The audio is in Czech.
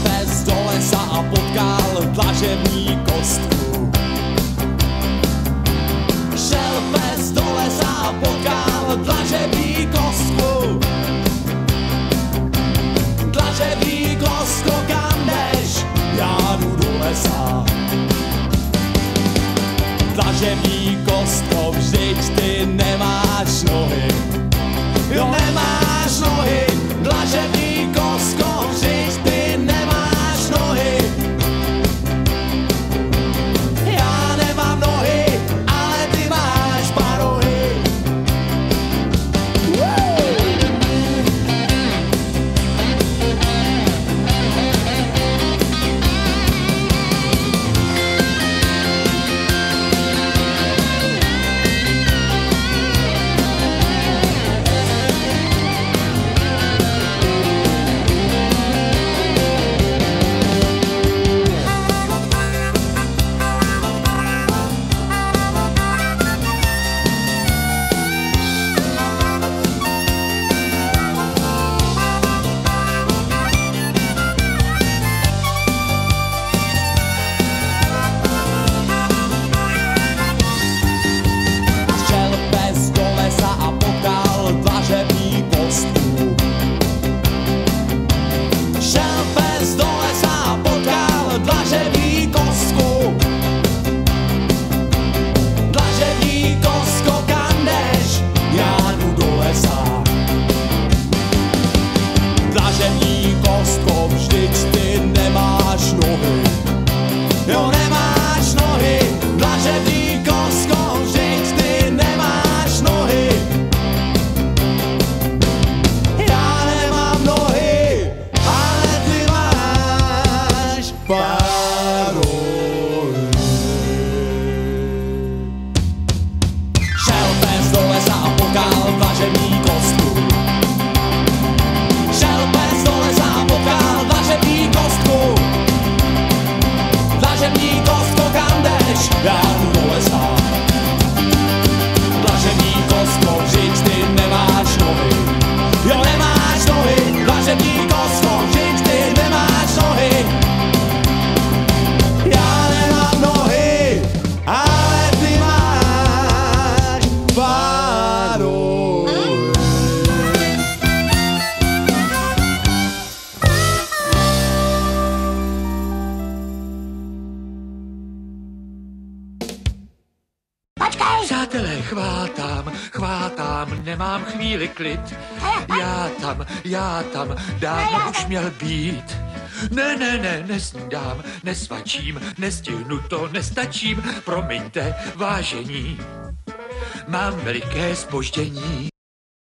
pes do lesa a potkal dlažební kostku. Šel pes do lesa a potkal dlažební kostku. Dlažební kostko, kam jdeš? Já jdu do lesa. Dlažební kostko, vždyť ty nemáš nohy. Jo, nemáš nohy, dlažební kostko, vždyť ty nemáš nohy. Já nemám nohy, ale ty máš parohy. Dlažební kostko, vždyť ty nemáš nohy. Jo, nemáš nohy, dlažební kostko, vždyť ty nemáš nohy. Já nemám nohy, ale ty máš parohy. Šel pes do lesa a potkal dlažební kostku. Dlažební kostko, kam jdeš? Já jdu do lesa. Dlažební kostko, vždyť ty nemáš nohy. Jo, nemáš nohy, dlažební kostko, vždyť ty nemáš nohy. Já nemám nohy, ale ty máš parohy. Přátelé, chvátám, nemám chvíli klid. Já tam, dávno už měl být. Ne, nesnídám, nesvačím, nestihnu to, nestačím. Promiňte, vážení, mám veliké zpoždění.